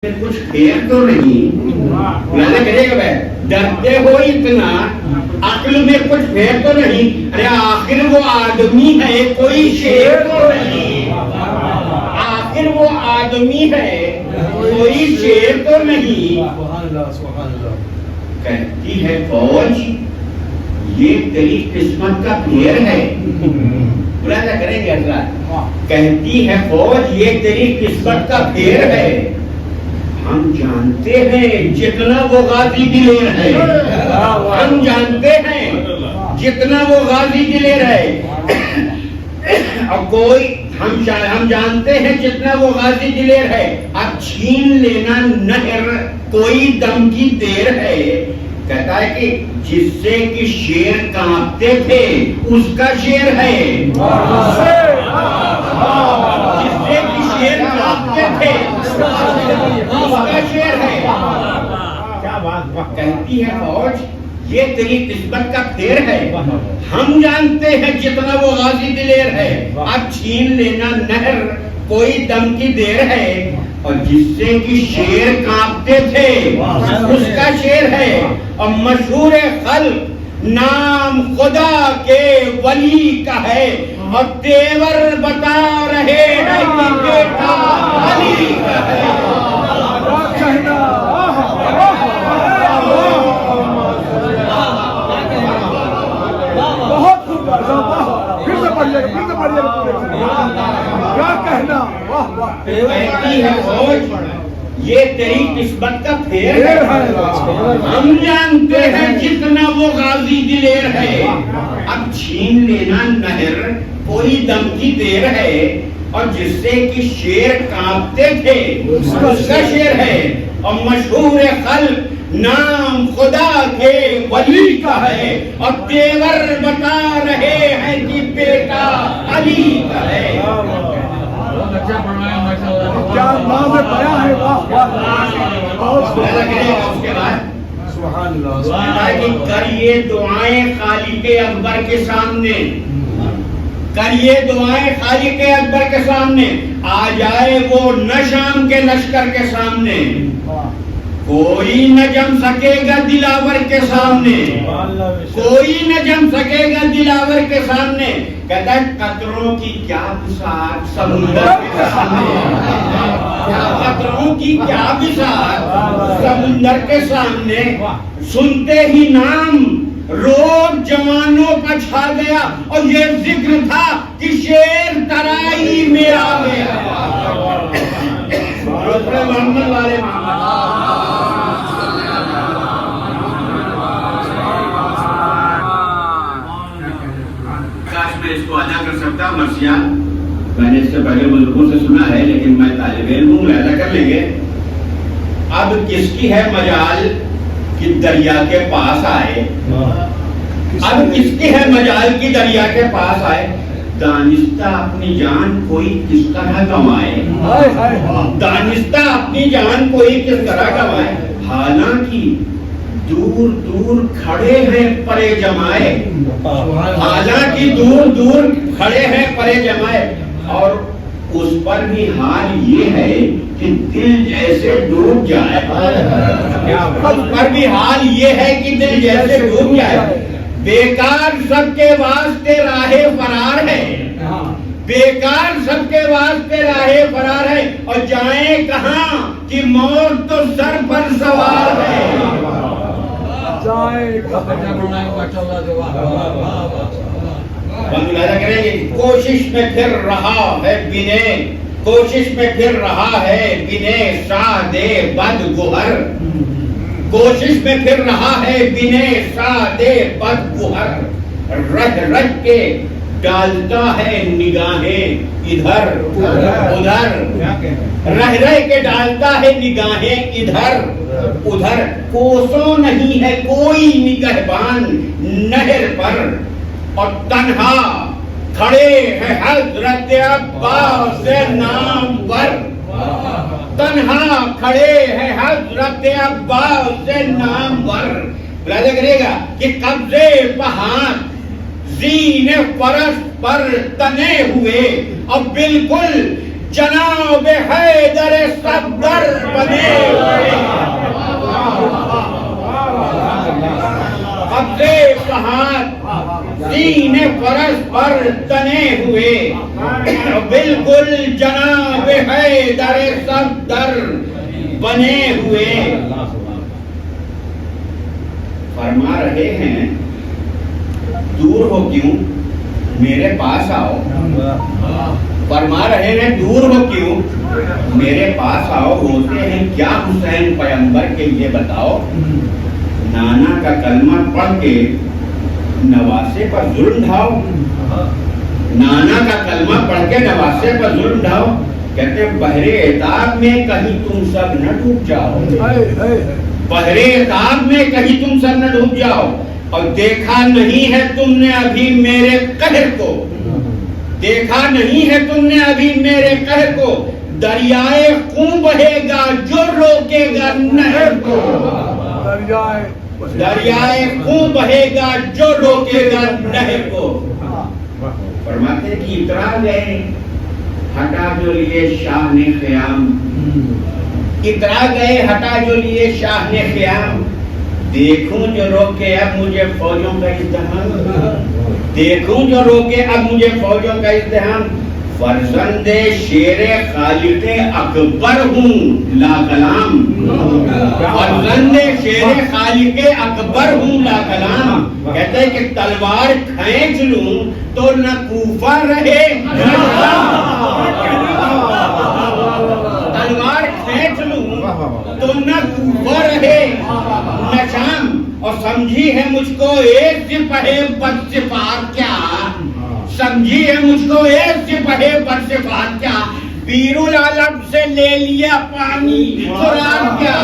کچھ پھیر تو نہیں اللہ کہے گا بھائی ڈرتے ہو اتنا عقل میں کچھ پھیر تو نہیں. ارے آخر وہ آدمی ہے کوئی شیر تو نہیں. آخر وہ آدمی ہے کوئی شیر تو نہیں. کہتی ہے فوج یہ تیری قسمت کا پھیر ہے. بلانا کریں گے اللہ. کہتی ہے فوج یہ تیری قسمت کا پھیر ہے. ہم جانتے ہیں جتنا وہ غازی دلیر ہے. ہم جانتے ہیں جتنا وہ غازی دلیر ہے. اب کوئی ہم جانتے ہیں جتنا وہ غازی دلیر ہے. اب چھین لینا نہر کوئی دم کی دیر ہے. کہتا ہے کہ جس سے کہ شیر کانپتے تھے اس کا شیر ہے. جس سے کہ شیر کانپتے تھے اس کا شیر ہے. کیا بات. کہتی ہے فوج یہ تیری قسمت کا پھیر ہے. ہم جانتے ہیں جتنا وہ غازی دلیر ہے. اب چھین لینا نہر کوئی دم کی دیر ہے. اور جس سے کہ شیر کانپتے تھے اس کا شیر ہے. اور مشہور خلق نام خدا کے ولی کا ہے. اور تیور بتا رہے ہیں کہ بیٹا علی کا ہے. بہت خوب. پھر سے پڑھیے کیا کہنا. کہتی ہے فوج یہ تیری قسمت کا پھیر ہے. ہم جانتے ہیں جتنا وہ غازی دلیر ہے. اب چھین لینا نہر کوئی دم کی دیر ہے. اور جس سے کہ شیر کانپتے تھے اس کا شیر ہے. اور مشہور خلق نام خدا کے ولی کا ہے. اور تیور بتا رہے ہیں کہ بیٹا علی کا ہے. کیا نام پڑا ہے. اس کے بعد کریے دعائیں خالق اکبر کے سامنے. کریے دعائیں خالق اکبر کے سامنے. آ جائے وہ نہ شام کے لشکر کے سامنے. کوئی نہ جم سکے گا دلاور کے سامنے. کوئی نہ جم سکے گا دلاور کے سامنے. کہتا ہے قطروں کی کیا بساط سمندر کے سامنے. قطروں کی کیا بساط سمندر کے سامنے. سنتے ہی نام روب جوانوں کا چھا گیا. اور یہ ذکر تھا کہ شیر ترائی میں آ گیا. محمد والے اس کو ادا کر سکتا مرثیہ. میں نے اس سے پہلے بزرگوں سے سنا ہے لیکن میں طالب علم ہوں ادا کر لیں گے. اب کس کی ہے مجال کہ دریا کے پاس آئے. اب کس کی ہے مجال کی دریا کے پاس آئے. دانستہ اپنی جان کوئی کس طرح کمائے. دانستہ اپنی جان کوئی کس طرح کمائے. حالانکہ دور دور کھڑے ہیں پرے جمائے. حالانکہ دور دور کھڑے ہیں پرے جمائے. اور اس پر بھی حال یہ ہے کہ دل جیسے ڈوب جائے. اس پر بھی حال یہ ہے کہ دل جیسے ڈوب جائے. بیکار سب کے واسطے راہ فرار ہے. بیکار سب کے واسطے راہ فرار ہے. اور جائیں کہاں کہ موت تو سر پر سوار ہے. کریں گے. کوشش میں پھر رہا ہے بنے. کوشش میں پھر رہا ہے بنے سادے بد گوہر. کوشش میں پھر رہا ہے بنے سادے بد گوہر. رج رج کے ڈالتا ہے نگاہیں ادھر ادھر. رہ رہ کے ڈالتا ہے نگاہیں ادھر ادھر. کوسوں نہیں ہے کوئی نگہبان نہر پر. اور تنہا کھڑے ہیں حضرت عباس نامور. تنہا کھڑے ہیں حضرت عباس نامور. راجہ کرے گا کہ قبضے پہاڑ زین فرش پر تنے ہوئے. اور بالکل جناب حیدر صفدر بنے ہوئے، قبضے پہاڑ دین فرض پر تنے ہوئے، بالکل جناب حیدر صفدر بنے ہوئے۔ فرما رہے ہیں دور ہو کیوں میرے پاس آؤ، فرما رہے ہیں دور ہو کیوں میرے پاس آؤ، ہوتے ہیں کیا حسین پیغمبر کے یہ بتاؤ، نانا کا کلمہ پڑھ کے نواسے پر ظلم ڈھاؤ، نانا کا کلمہ پڑھ کے نواسے پر ظلم ڈھاؤ، کہتے ہیں بحر عتاب میں کہیں تم سب نہ ڈوب جاؤ، بحر عتاب میں کہیں تم سب نہ ڈوب جاؤ، اور دیکھا نہیں ہے تم نے ابھی میرے قہر کو، دیکھا نہیں ہے تم نے ابھی میرے قہر کو، دریائے خون بہے گا جو روکے گا نہر کو، دریائے خون بہے گا جو روکے گا نہر کو۔ فرماتے کہ اترا گئے ہٹا جو لیے شاہ نے خیام، اترا گئے ہٹا جو لیے شاہ نے خیام، دیکھوں جو روکے اب مجھے فوجوں کا ازدحام، دیکھوں جو روکے اب مجھے فوجوں کا ازدحام، فرزند شیر خالق اکبر ہوں لا کلام، فرزند شیر خالق اکبر ہوں لا کلام، کہتے ہیں کہ تلوار کھینچ لوں تو نہ کوفہ رہے نہ شام، تلوار کھینچ لوں تو نہ کوفہ رہے نہ شام، اور سمجھی ہے مجھ کو ایک سپاہی بدصفات کیا، سمجھی ہے مجھ کو ایک سپاہی بدصفات کیا، بیر العالم سے لے لیا پانی قرآن کیا،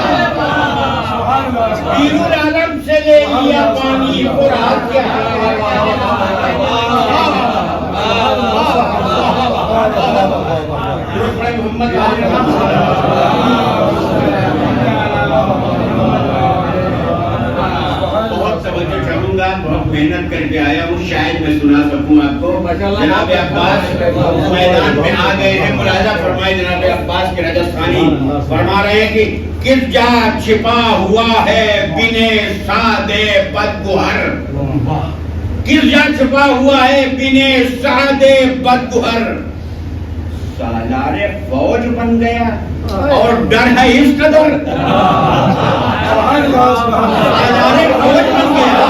بیر العالم سے لے لیا پانی قرآن کیا، محمد بہت محنت کر کے آیا ہوں، شاید میں سنا سکوں آپ کو۔ جناب عباس میدان میں آ گئے ہیں، ملاحظہ فرمائے جناب عباس کے راجستھانی فرما رہے ہیں کہ کس جا چھپا ہوا ہے بنے سادے بدگوہر، کس جا چھپا ہوا ہے بنے سادے بدگوہر، سالار فوج بن گیا اور ڈر ہے اس قدر، سالار فوج بن گیا،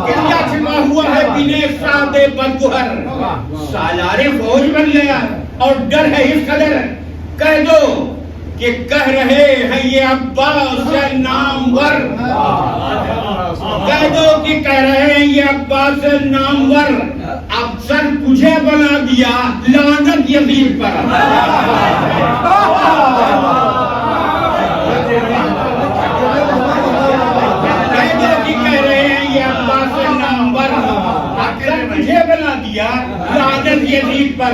کیا چھپا ہوا ہے بنے سادے بدگوہر، سالار فوج بن گیا اور ڈر ہے اس قدر، کہہ دو کہ کہہ رہے ہیں یہ عباس نامور، کہہ دو کہ کہہ رہے ہیں یہ عباس نامور، افسر تجھے بنا دیا لعنت یزید پر، کہہ دو کہ کہہ رہے ہیں یہ عباس نامور، افسر تجھے بنا دیا لعنت یزید پر۔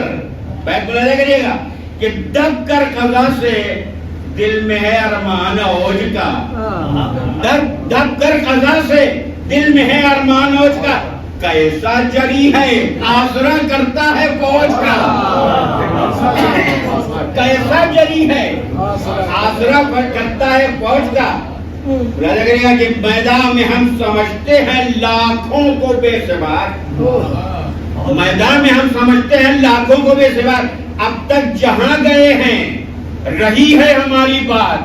بیت ملاحظہ کریے گا کہ دب کر قضا سے دل میں ہے ارمان اوج کا، دب کر قضا سے دل میں ہے ارمان اوج کا، کیسا جری ہے آسرا کرتا ہے فوج کا، کیسا جری ہے آسرا کرتا ہے فوج کا۔ لگے گا کہ میدان میں ہم سمجھتے ہیں لاکھوں کو بے سوار، میدان میں ہم سمجھتے ہیں لاکھوں کو بے سوار، اب تک جہاں گئے ہیں رہی ہے ہماری بات،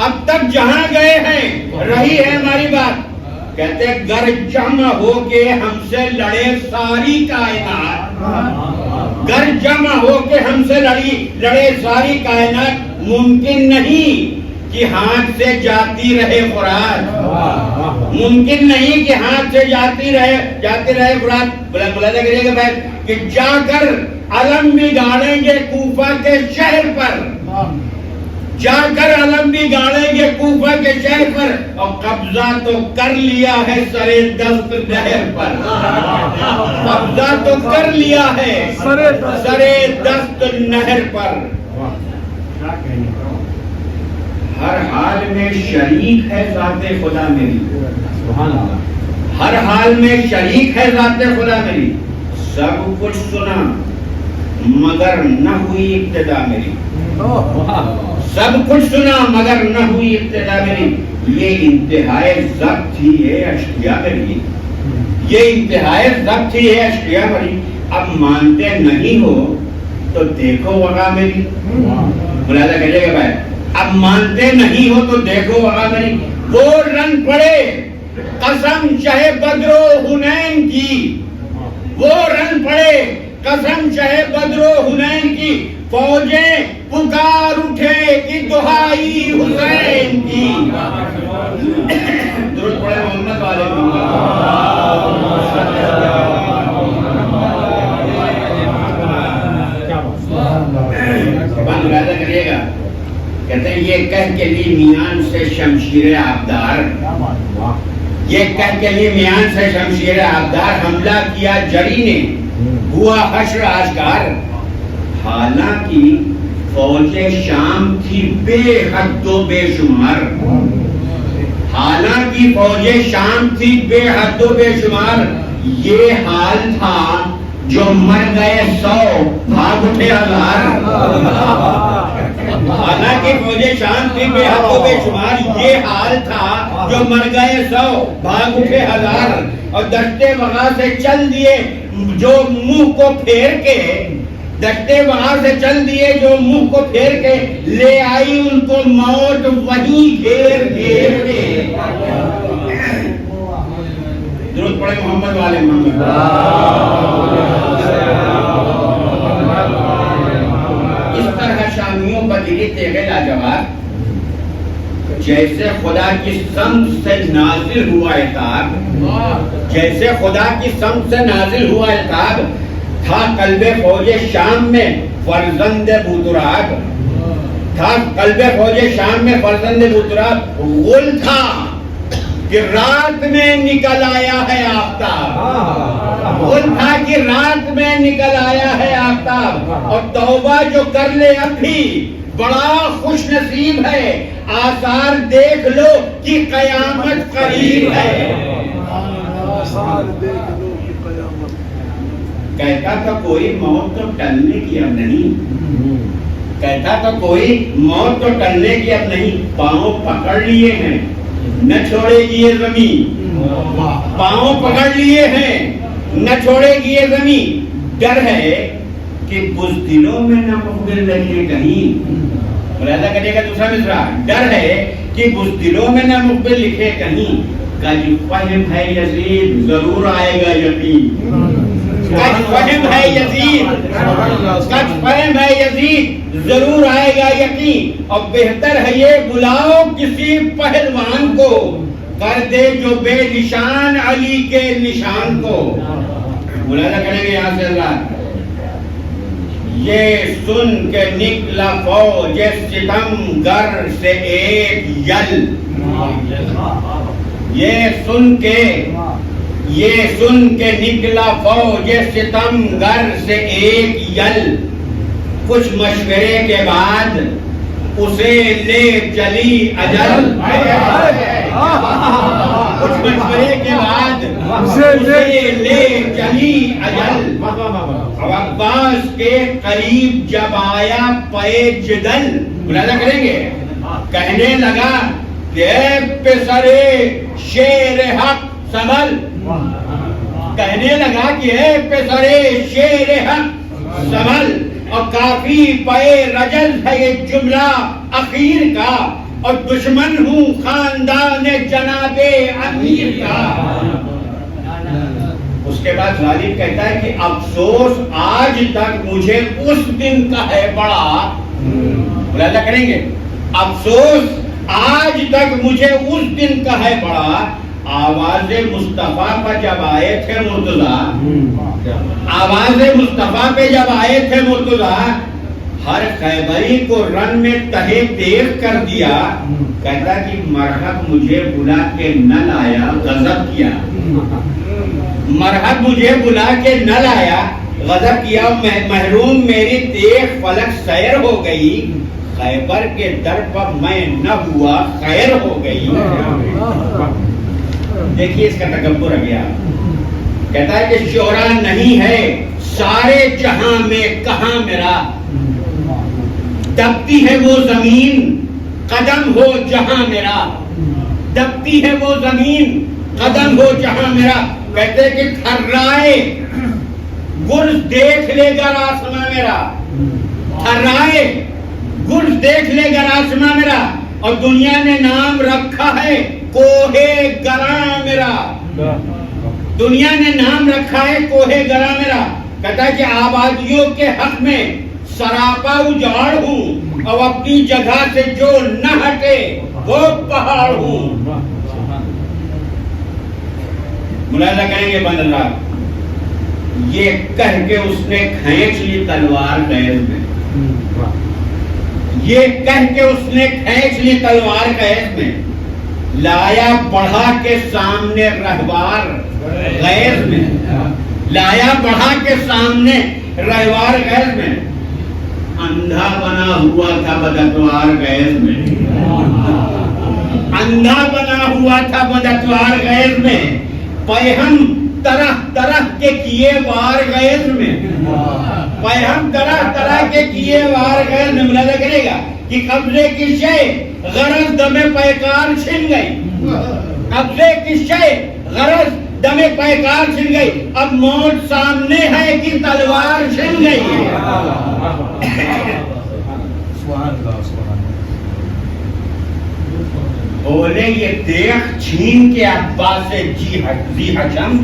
اب تک جہاں گئے ہیں رہی ہے ہماری بات، کہتے گر جمع ہو کے ہم سے لڑے ساری کائنات، گر جمع ہو کے ہم سے لڑے ساری کائنات، ممکن نہیں کہ ہاتھ سے جاتی رہے فرات، ممکن نہیں کہ ہاتھ سے جاتی رہے فرات۔ ملاحظہ کریے گا بھائی کہ جا کر علم بگاڑیں گے کوفہ کے شہر پر، جا کر علم بگاڑیں گے کوفہ کے شہر پر، اور قبضہ تو کر لیا ہے سرے دست نہر پر، قبضہ تو کر لیا ہے سرے دست نہر پر۔ ہر حال میں شریک ہے ذات خدا میری، ہر حال میں شریک ہے ذات خدا میری، سب کچھ سنا مگر نہ ہوئی ابتدا میری، سب کچھ سنا مگر نہ ہوئی ابتدا میری، یہ انتہائی ضبط تھی ہے اشقیا میری، یہ انتہائی ضبط تھی ہے اشقیا میری، اب مانتے نہیں ہو تو دیکھو وغا میری، ملاحظہ کہیے گا بھائی، اب مانتے نہیں ہو تو دیکھو وغا میری، وہ رن پڑے قسم شہ بدر و حنین کی، وہ رن پڑے قسم شہ بدر و حنین کی، فوجیں پکار اٹھے کہ دہائی حسین کی، درود پڑھے محمد والے ملاحظہ کریے گا، کہتے ہیں یہ کہہ کے لی میان سے شمشیر آبدار، یہ کہہ کے لی میان سے شمشیر آبدار، حملہ کیا جری نے ہوا حشر آشکار، حالانکہ فوج شام تھی بے حد و بے شمار، حالانکہ فوج شام تھی بے حد و بے شمار، یہ حال تھا جو مر گئے 100 بھاگ اٹھے 1000، حالانکہ فوج شام تھی بے حد و بے شمار، یہ حال تھا جو مر گئے 100 بھاگ اٹھے 1000، اور دشتے وغا سے چل دیے جو منہ کو پھیر کے، دشتے وہاں سے چل دیے جو منہ کو پھیر کے، لے آئی ان کو موت وہیں گھیر گھیر کے، درود پڑھے محمد والے محمد، اس طرح شامیوں پر گری تیغ لاجواب، جیسے خدا کی سمت سے نازل ہوا عتاب، جیسے خدا کی سمت سے نازل ہوا عتاب، تھا قلب فوج شام میں فرزند بوتراب، تھا قلب فوج شام میں فرزند بوتراب، غل تھا کہ رات میں نکل آیا ہے آفتاب، غل تھا کہ رات میں نکل آیا ہے آفتاب، اور توبہ جو کر لے اب بھی بڑا خوش نصیب ہے، آثار دیکھ لو کہ قیامت قریب ہے، کہتا تھا کوئی موت تو ٹلنے کی اب نہیں، کہتا تھا کوئی موت تو ٹلنے کی اب نہیں، پاؤں پکڑ لیے ہیں نہ چھوڑے گی یہ زمین، پاؤں پکڑ لیے ہیں نہ چھوڑے گی یہ زمین، ڈر ہے کہ بزدلوں میں نہ مقبل رہے کہیں، ملاحظہ کرنے کا دوسرا مصرع، ڈر ہے کہ بزدلوں میں نہ مقبل لکھے کہیں، کج فہم ہے یزید ضرور آئے گا یقین، کج فہم ہے یزید، کج فہم ہے یزید ضرور آئے گا یقین، اور بہتر ہے یہ بلاؤ کسی پہلوان کو، کر دے جو بے نشان علی کے نشان کو، ملاحظہ کریں گے یہاں سے اللہ، یہ سن کے نکلا فوج ستم گر سے ایک یل، یہ سن کے نکلا فوج ستم گر سے ایک یل، کچھ مشورے کے بعد اسے لے چلی اجل، کچھ مشورے کے بعد اسے لے چلی اجل، اب عباس کے قریب جب آیا پے جدل، ملاحظہ کریں گے، کہنے لگا کہ اے پسرے شیر حق سنبھل، کہنے لگا کہ اے پسرے شیر حق سنبھل، اور کافی پے رجل ہے یہ جملہ اخیر کا، اور دشمن ہوں خاندان جناب امیر کا، اس کے بعد ظالم کہتا ہے کہ افسوس آج تک مجھے اس دن کا ہے بڑا، ملاحظہ کریں گے، افسوس آج تک مجھے اس دن کا ہے بڑا، آواز مصطفیٰ پر جب آئے تھے مرتضیٰ، آواز مصطفیٰ پہ جب آئے تھے مرتضیٰ، ہر خیبری کو رن میں تہے تیغ کر دیا، کہتا کہ مرحب مجھے بلا کے نہ لایا غضب کیا، مرحب مجھے بلا کے نہ لایا غضب کیا، محروم میری تیغ فلک سیر ہو گئی، خیبر کے در پر میں نہ ہوا خیر ہو گئی، دیکھیے اس کا تکبر آ گیا، کہتا ہے کہ شعرا نہیں ہے سارے جہاں میں کہاں میرا، دبتی ہے وہ زمین قدم ہو جہاں میرا، دبتی ہے وہ زمین قدم ہو جہاں میرا. کہتے کہ تھرائے گرز دیکھ لے گا آسماں میرا، تھرائے گرز دیکھ لے گا آسماں میرا، اور دنیا نے نام رکھا ہے کوہ گراں میرا، دنیا نے نام رکھا ہے کوہ گراں میرا. کہتا ہے کہ آبادیوں کے حق میں سراپا اجاڑ ہوں، اور اپنی جگہ سے جو نہ ہٹے وہ پہاڑ ہوں. ملاحظہ کریں گے بند اللہ، یہ کہہ کے اس نے کھینچ لی تلوار قید میں، یہ کہہ کے اس نے کھینچ لی تلوار قید میں، لایا بڑھا کے سامنے رہوار غیظ میں، لایا بڑھا کے سامنے رہوار غیظ میں. اندھا بنا ہوا تھا بدتوار غیظ میں، اندھا بنا ہوا تھا بدتوار غیظ میں، پیہم طرح طرح کے کیے وار غیظ میں، پیہم طرح طرح کے کیے وار غیظ میں. ملاحظہ کرے گا کہ قبضے کی شے غرض دم پیکار چھن گئی، قبضے کی شے غرض دم پیکار چھن گئی، اب موت سامنے ہے کہ تلوار چھن گئی. بولے یہ دیکھ چھین کے عباس ذی حشم،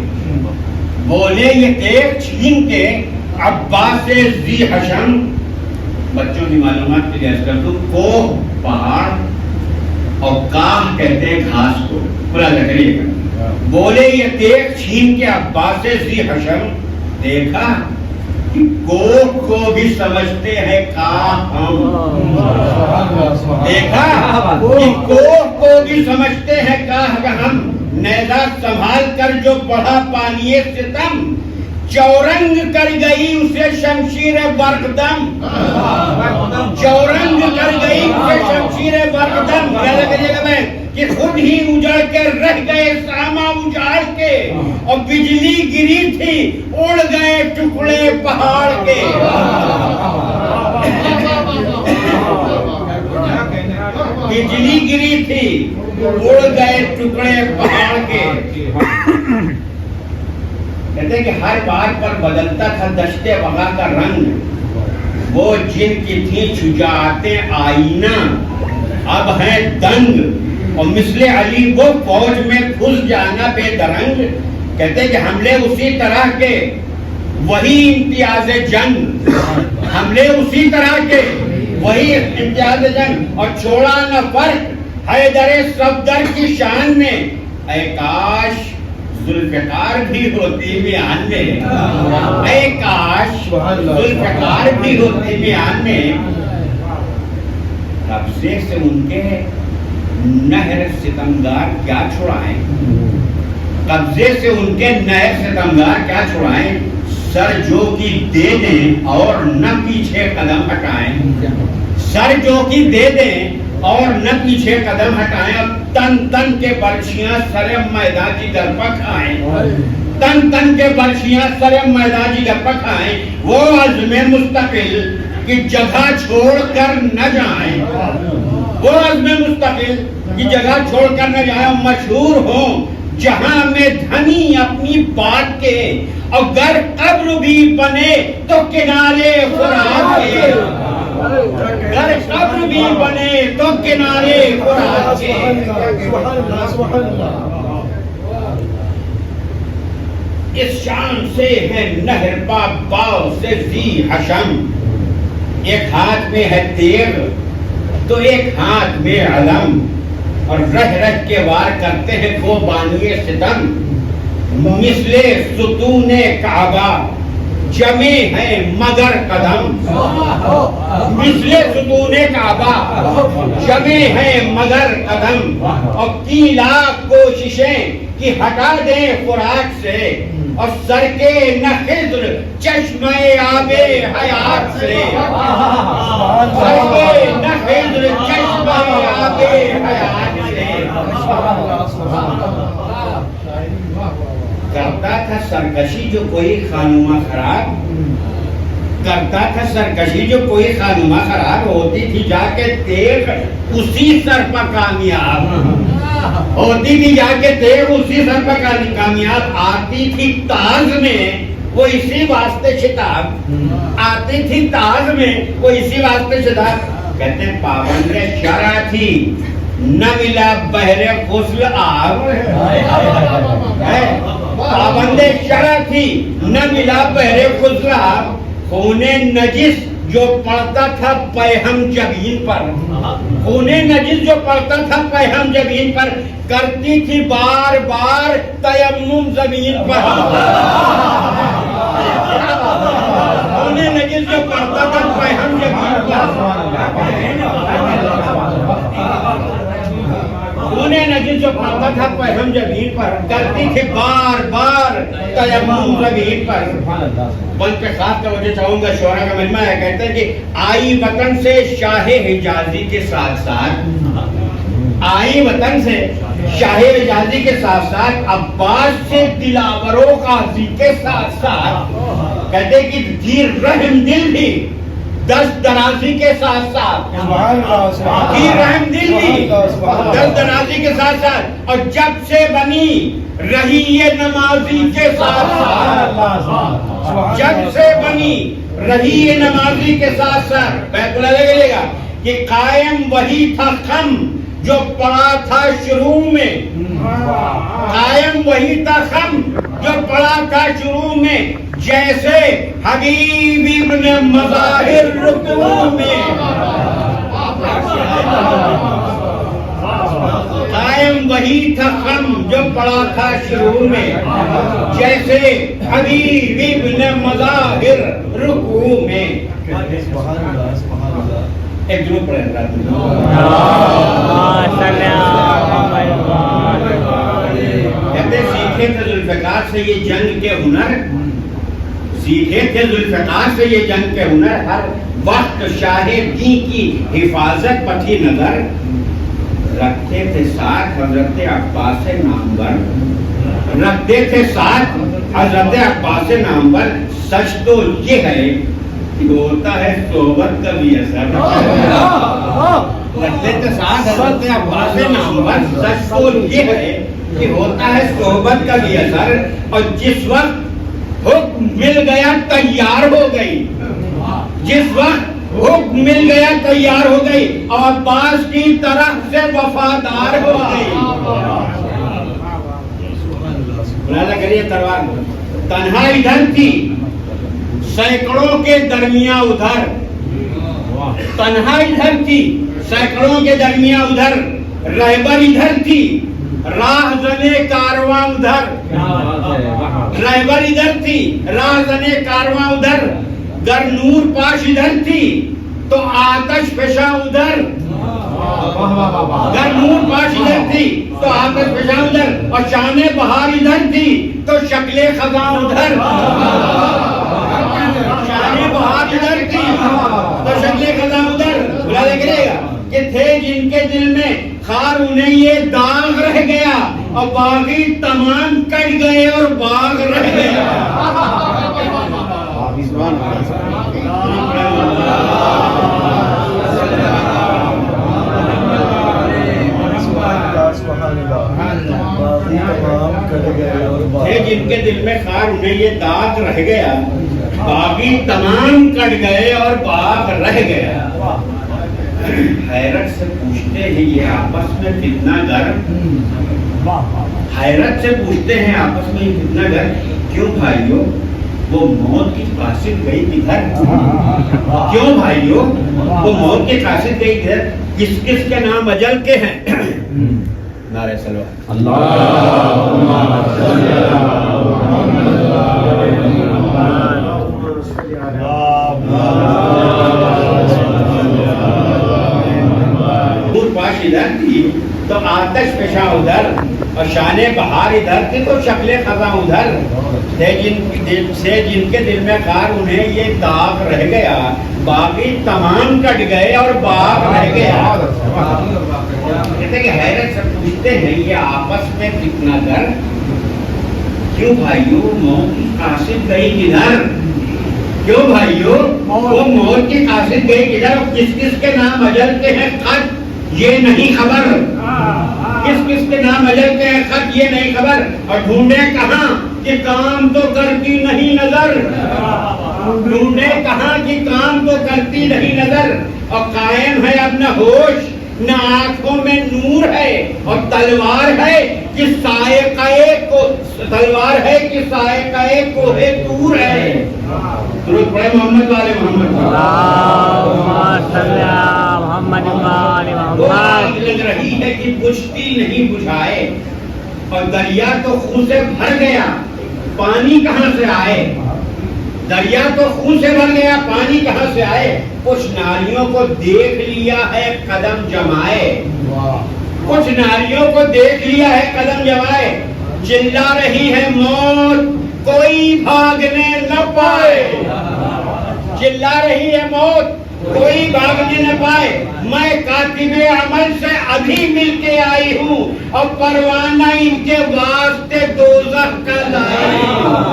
بولے یہ دیکھ چھین کے عباس ذی حشم. بچوں کی معلومات کے لیے عرض کر دوں، کوہ پہاڑ اور کاہ کہتے ہیں گھاس کو. ملاحظہ کریے گا، بولے یہ دیکھ چھین کے عباس ذی حشم، دیکھا کہ کوہ کو بھی سمجھتے ہیں کاہ ہم، دیکھا کہ کوہ کو بھی سمجھتے ہیں کاہ ہم. نیزہ سنبھال کر جو بڑھا پانی ستم، چورنگ کر گئی اسے شمشیر برقدم، چورنگ کر گئی اسے شمشیر برقدم. ملاحظہ کریے گا میں کہ خود ہی اجڑ کے رہ گئے ساما اجاڑ کے، اور بجلی گری تھی اڑ گئے ٹکڑے پہاڑ کے. بجلی گری تھی اڑ گئے ٹکڑے پہاڑ کے. کہتے ہیں کہ ہر بار پر بدلتا تھا دشت وغا کا رنگ، وہ جن کی تھی شجاعتیں آئینہ اب ہیں دنگ، اور مثل علی وہ فوج میں گھس جانا بے درنگ. کہتے ہیں کہ حملے اسی طرح کے وہی امتیاز جنگ، حملے اسی طرح کے وہی امتیاز جنگ، اور چھوڑا نہ فرق حیدر صفدر کی شان میں. اے کاش ذوالفقار بھی ہوتی میان میں، اے کاش ذوالفقار بھی ہوتی میان میں. قبضے سے ان کے نہر ستمگار کیا چھڑائیں، قبضے سے ان کے نہر ستمگار کیا چھڑائیں. سر جو کی دے دیں اور نہ پیچھے قدم ہٹائیں، سر جو کی دے دیں اور نہ پیچھے قدم ہٹائیں. اب تن تن کے برچیاں سر میدان کی درپک آئیں، تن تن کے برچیاں سر میدان کی درپک آئیں. وہ عزم مستقل کی جگہ چھوڑ کر نہ جائیں، وہ عزم مستقل کی جگہ چھوڑ کر نہ جائیں. مشہور ہوں جہاں میں دھنی اپنی بات کے، اور گر قبر بھی بنے تو کنارے فرات کے، گر قبر بھی بنے تو کنارے فرات کے. اس شان سے ہے نہر باؤ سے ذی حشم، ایک ہاتھ میں ہے تیر تو ایک ہاتھ میں علم، اور رہ رہ کے وار کرتے ہیں وہ بانی ستم. مثل ستون کعبہ جمے ہیں مگر قدم، مثل ستون کعبہ جمے ہیں مگر قدم. اور کی لاکھ کوششیں کہ ہٹا دیں فرات سے، اور سر کے نہ خضر چشمہ آب حیات سے، سر کے نہ خضر چشمہ آب حیات سے. کرتا تھا سرکشی جو کوئی خانوما خراب، کرتا تھا سرکشی جو کوئی خانوما خراب، ہوتی تھی جا کے تیغ اسی سر پر کامیاب، ہوتی تھی جا کے تیغ اسی سر پر کامیاب، آتی تھی تاز میں وہ اسی واسطے شتاب، آتی تھی تاز میں وہ اسی واسطے شتاب، کہتے ہیں پابند شرع تھی نہ ملا بحر غسل آب، پابند شرع تھی نہ ملا بحر غسل آب، خون نجس جو پڑتا تھا پیہم جبین پر، خون نجس جو پڑتا تھا پیہم جبین پر، کرتی تھی بار بار تیمم زمین پر، خون نجس جو پڑتا تھا پیہم جبین پر، خون نجس جو پڑتا تھا پیہم جبین پر، کرتی تھی بار بار تیمم زمین پر۔ بند پہ خاص توجہ چاہوں گا، شعراء کا مجمع ہے، کہتے ہیں کہ آئی وطن سے شاہ حجازی کے ساتھ ساتھ، آئی وطن سے شاہ حجازی کے ساتھ ساتھ، عباس سے دلاور و غازی کے ساتھ ساتھ، کہتے ہیں کہ تھی رحم دل بھی دست درازی کے ساتھ ساتھ، تھی رحم دل بھی دست درازی کے ساتھ ساتھ، اور جب سے بنی رہی یہ نمازی کے ساتھ ساتھ، جب سے بنی رہی یہ نمازی کے ساتھ ساتھ، بیت اللہ لگے گا کہ قائم وہی تھا خم جو پڑا تھا شروع میں، قائم وہی تھا خم جو پڑا تھا شروع میں، جیسے حبیب ابن مظاہر رکوع میں، قائم وہی تھا خم جو پڑا تھا شروع میں، جیسے حبیب ابن مظاہر رکوع میں۔ ایک درود پڑھیں کہتے سیکھے تھے ذوالفقار سے یہ جنگ کے ہنر، سیکھے تھے ذوالفقار سے یہ جنگ کے ہنر، ہر وقت شاہ دین کی حفاظت پر تھی نظر، رکھتے تھے ساتھ حضرت عباس نامور، رکھتے تھے ساتھ حضرت عباس نامور، سچ تو یہ ہے کہ ہوتا ہے صحبت کا بھی اثر، رکھتے تھے ساتھ حضرت عباس نامور، سچ تو یہ ہے کہ ہوتا ہے صحبت کا بھی اثر، اور جس وقت حکم مل گیا تیار ہو گئی، جس وقت حکم مل گیا تیار ہو گئی، اور عباس کی طرف سے وفادار ہو گئی۔ ملاحظہ کریے تلوار تنہا ادھر تھی سینکڑوں کے درمیان ادھر، تنہا ادھر تھی سینکڑوں کے درمیان ادھر، رہبر ادھر تھی راہ زنے کارواں ادھر، رہبر ادھر تھی راہ زنے کارواں ادھر، گر نور پاش ادھر تھی تو آتش فشاں ادھر، گر نور پاش ادھر تھی تو آتش فشاں ادھر، اور شان بہار ادھر تھی تو شکل خزاں ادھر، شان بہار ادھر تھی تو شکل خزاں ادھر۔ بلا دیکھئے گا کہ تھے جن کے دل میں خار انہیں یہ داغ رہ گیا، اور باغی تمام کٹ گئے اور باغ رہ گیا۔ تھے جن کے دل میں خار انہیں یہ داغ رہ گیا، باغی تمام کٹ گئے اور باغ رہ گیا۔ حیرت سے پوچھتے ہیں یہ آپس میں کتنا گر، حیرت سے پوچھتے ہیں آپس میں یہ کتنا گر، کیوں بھائیو وہ موت کی قاصد گئی کدھر، کیوں بھائیو وہ موت کی قاصد گئی کدھر، کس کس کے نام اجل کے ہیں، نعرہ صلوات اللہم صلی پاش ادھر تھی تو آتش فشاں ادھر، اور شان بہار ادھر تھی تو شکل خزاں ادھر، تھے جن کے دل میں خار انہیں یہ داغ رہ گیا، باقی تمام کٹ گئے اور باغ رہ گیا۔ کہتے ہیں کہ حیرت سے پوچھتے ہیں یہ آپس میں کتنا گر، کیوں بھائیو موت کی قاصد گئی کدھر؟ کیوں بھائیو وہ موت کی قاصد گئی کدھر؟ کس کس کے نام اجل کے ہیں خط یہ نہیں خبر، کس کس کے نام اجل کے ہیں خط یہ نہیں خبر، اور ڈھونڈے کہاں کہ کام تو کرتی نہیں نظر، ڈھونڈے کہاں کہ کام تو کرتی نہیں نظر، اور قائم ہے اب نہ ہوش نہ آنکھوں میں نور ہے، اور تلوار ہے کہ سائقہ کو تلوار ہے کہ سائقہ کوہ طور ہے۔ درود پڑھے محمد والے محمد، اللہم صلی علی محمد وآل وہ آگ محمد۔ لگ رہی ہے کہ بجھتی نہیں بجھائے، اور دریا تو خون سے بھر گیا پانی کہاں سے آئے، دریا تو خون سے بھر گیا پانی کہاں سے آئے، کچھ ناریوں کو دیکھ لیا ہے قدم جمائے، کچھ ناریوں کو دیکھ لیا ہے قدم جمائے، چلا رہی ہے موت کوئی بھاگنے نہ پائے، چلا رہی ہے موت کوئی بھاگنے نہ پائے، میں کاتب عمل سے ابھی مل کے آئی ہوں، اور پروانہ ان کے واسطے دوزخ کا لائی ہوں۔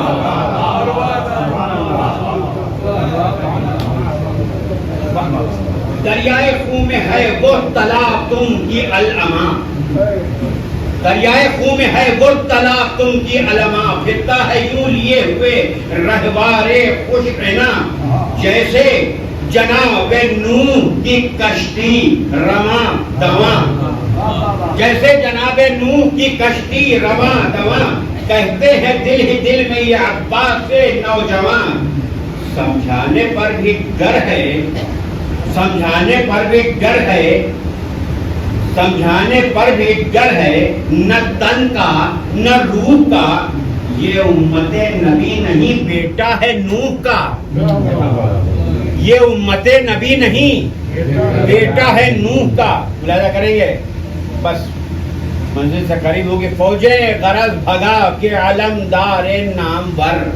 دریائے خون میں ہے وہ تلا تم کی علما، دریائے خون میں ہے وہ تلا تم کی علما، پھرتا ہے یوں لیے ہوئے رہوارے خوش رہنا، جیسے جناب نوح کی کشتی رواں دواں، جیسے جناب نوح کی کشتی رواں دواں، کہتے ہیں دل ہی دل میں یہ عباس سے نوجوان، سمجھانے پر بھی ڈر ہے، سمجھانے پر بھی ڈر ہے، سمجھانے پر بھی ڈر ہے، نہ تن کا نہ روح کا، یہ امت نبی نہیں بیٹا ہے نوح کا، یہ امت نبی نہیں بیٹا ہے نوح کا۔ ملاحظہ کریں گے بس منزل سے قریب ہوگی، فوجیں غرض بھگا کے علمدار نامور،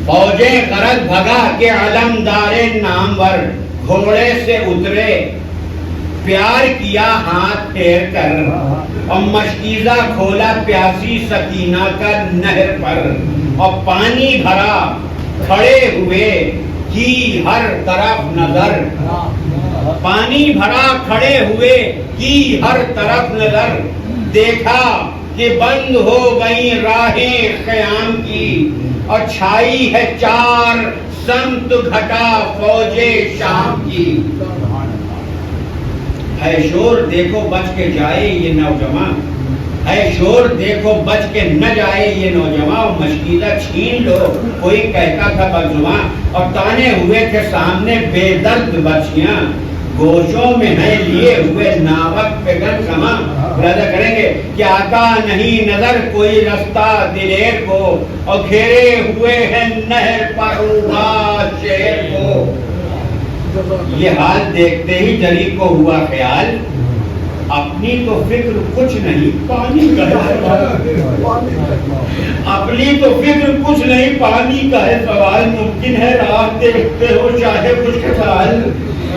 فوجیں غرض بھگا کے علمدار نامور، گھوڑے سے اترے پیار کیا ہاتھ پھیر کر، اور مشکیزہ کھولا پیاسی سکینہ کا نہر پر، اور پانی بھرا کھڑے ہوئے کی ہر طرف نظر، پانی بھرا کھڑے ہوئے کی ہر طرف نظر، دیکھا کہ بند ہو گئی راہیں قیام کی، اور چھائی ہے چار سمت گھٹا فوج شام کی، ہے شور دیکھو بچ کے جائے یہ نوجوان، ہے شور دیکھو بچ کے نہ جائے یہ نوجوان، مشکیزہ چھین لو کوئی کہتا تھا بدزباں، اور تانے ہوئے کے سامنے بے درد بچیاں، گوشوں میں ہیں لیے ہوئے ناوک پہ گن کماں۔ ملاحظہ کریں گے کہ آتا نہیں نظر کوئی رستہ دلیر کو، اور گھیرے ہوئے ہیں نہر پر شہر کو، یہ حال دیکھتے ہی جری کو ہوا خیال، اپنی تو فکر کچھ نہیں پانی کا ہے، اپنی تو فکر کچھ نہیں پانی کا ہے سوال، ممکن ہے راہ دیکھتے ہو چاہے خشک سال،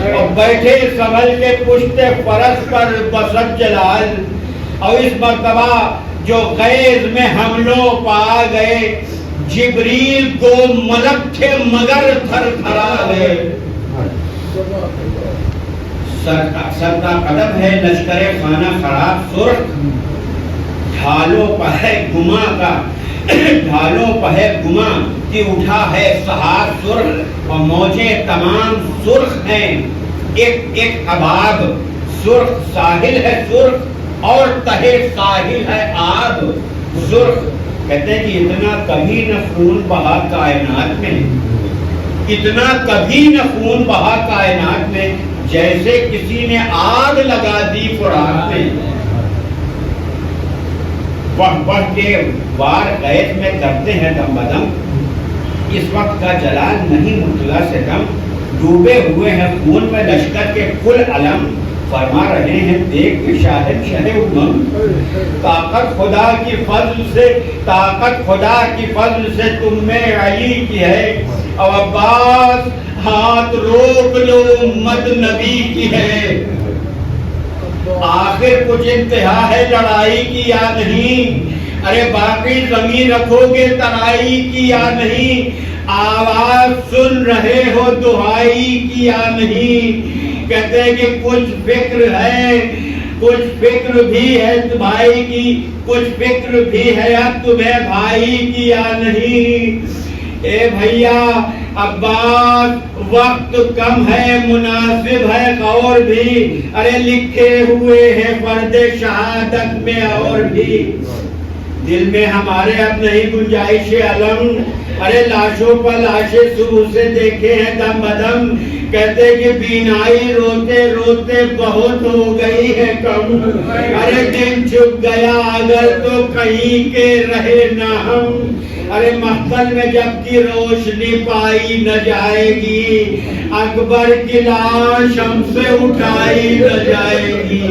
اور بیٹھے سنبھل کے پشت فرس پر بسط جلال، اور اس مرتبہ جو غیظ میں حملوں پا گئے، جبریل کو ملک تھے مگر تھر تھرا گئے، سرتا قدم ہے لشکر خانہ خراب سرخ، ڈھالوں پہ ہے گما کا ڈھالوں پہ ہے گما، کہ اٹھا ہے سہار سرخ، اور موجیں تمام سرخ ہیں، ایک ایک اباب، سرخ ساحل ہے سرخ، اور تہے ساحل ہے آب سرخ۔ کہتے ہیں کہ اتنا کبھی نہ خون بہا کائنات میں، اتنا کبھی نہ خون بہا کائنات میں، جیسے کسی نے آگ لگا دی فرات میں، بڑھ کے وار غیظ میں کرتے ہیں دم بدم، اس وقت کا جلال نہیں مطلع سے کم، ڈوبے ہوئے ہیں خون میں لشکر کے کل علم، فرما رہے ہیں دیکھ کے شاہد شہ امم، طاقت خدا کی فضل سے، طاقت خدا کی فضل سے تم میں علی کی ہے، اور عباس ہاتھ روک لو امت نبی کی ہے، آخر کچھ انتہا ہے لڑائی کی یا نہیں، ارے باقی زمین رکھو گے ترائی کی یا نہیں؟ آواز سن رہے ہو دہائی کی یا نہیں؟ کہتے ہیں کہ کچھ فکر ہے، کچھ فکر بھی ہے بھائی کی، کچھ فکر بھی ہے اب تمہیں بھائی کی یا نہیں؟ اے بھیا عباس وقت کم ہے، مناسب ہے غور بھی، ارے لکھے ہوئے ہیں فرد شہادت میں اور بھی، دل میں ہمارے اب نہیں گنجائش علم، ارے لاشوں پر لاشیں صبح سے دیکھے ہیں دم بدم، کہتے کہ بینائی روتے روتے بہت ہو گئی ہے کم، ارے دن چھپ گیا اگر تو کہیں کے رہے نہ ہم، ارے محفل میں جب کی روشنی پائی نہ جائے گی، اکبر کی لاش ہم سے اٹھائی نہ جائے گی،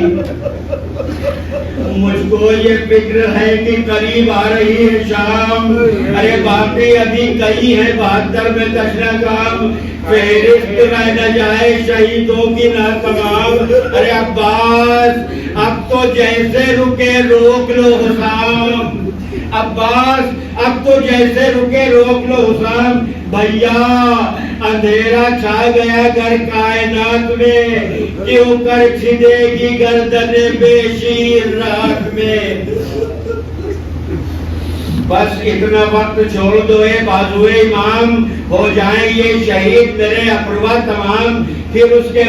مجھ کو یہ فکر ہے کہ قریب آ رہی ہے شام، ارے باقی ابھی کئی ہے 72 میں تشنہ کام، فہرست رہ نہ جائے شہیدوں کی نہ تمام، ارے عباس اب تو جیسے رکے روک لو حسام، عباس اب تو جیسے رکے روک لو حسام، بھیا اندھیرا چھا گیا گر کائنات میں، کیوں کر چھدے گی گردن بے شیر رات میں، بس اتنا وقت چھوڑ دو اے بازوئے امام، ہو جائیں یہ شہید میرے اپروا تمام، پھر اس کے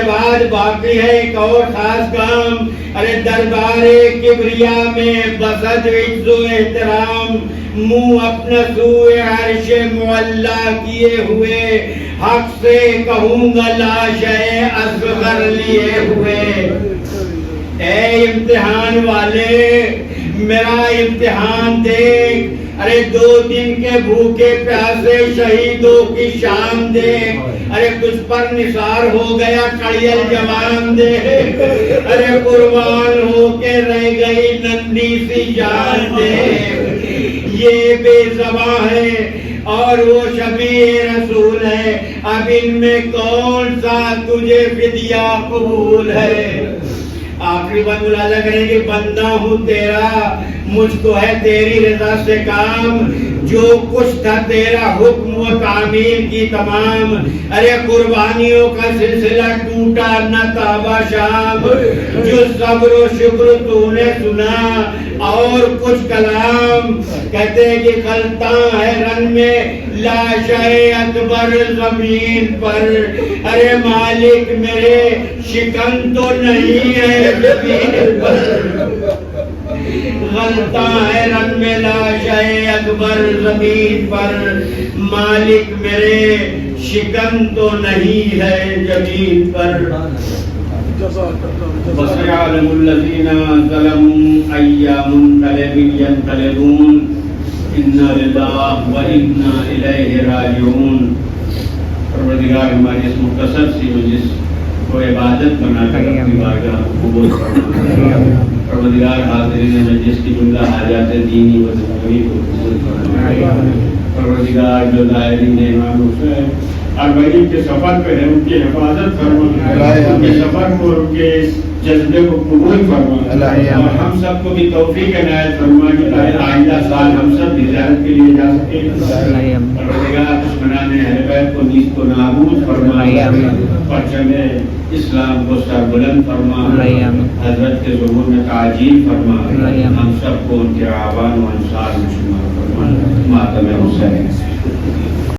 بعد باقی ہے ایک اور خاص کام، ارے دربار کبریا میں بسد عز و احترام، منہ اپنا سوئے عرش معلا کیے ہوئے، حق سے کہوں گا لاشے اصغر لیے ہوئے، اے امتحان والے میرا امتحان دیکھ، ارے 2 دن کے بھوکے پیاسے شہیدوں کی شان دیکھ، ارے تجھ پر نثار ہو گیا کڑیل جوان دیکھ، ارے قربان ہو کے رہ گئی ننھی سی جان دیکھ، یہ بے زباں ہے اور وہ شفیع رسول ہے، اب ان میں کون سا تجھے فدیہ قبول ہے؟ آخری بات ملازہ کریں کہ بندہ ہوں تیرا، مجھ کو ہے تیری رضا سے کام، جو کچھ تھا تیرا حکم و تعمیل کی تمام، ارے قربانیوں کا سلسلہ ٹوٹا نہ تابا شام، جو صبر و شکر تو نے سنا اور کچھ کلام، کہتے ہیں کہ غلطاں ہے رن میں لاشے اکبر زمین پر، ارے مالک میرے شکن تو نہیں ہے زمین پر، غلطاں ہے رن میں لاشے اکبر زمین پر، مالک میرے شکن تو نہیں ہے زمین پر، وَسَيَعْلَمُ الَّذِينَ ظَلَمُوا أَيَّ مُنقَلِبٍ يَنقَلِبُونَ إِنَّا لِلَّهِ وَإِنَّا إِلَيْهِ رَاجِعُونَ۔ پروردگار ہماری اس مختصر سی مجلس کو عبادت بنا کر اپنی بارگاہ قبول فرما، پروردگار حاضرین مجلس کی جملہ حاجات دینی و دنیوی کو قبول فرما، پروردگار جو زائرین امام حسین اربعین کے سفر پہ ہے ان کی حفاظت فرما، ان کے سفر کو ان کے جذبے کو قبول فرما، اور ہم سب کو بھی توفیق عنایت فرما کہ آئندہ سال ہم سب بھی زیارت کے لیے جا سکیں، پروردگار دشمنان اہل بیت کو نیست و نابود فرما، پرچم اسلام کو سربلند فرما، حضرت کے ظہور میں تعجیل فرما، ہم سب کو ان کے اعوان و انصار میں شمار فرما، ماتم حسین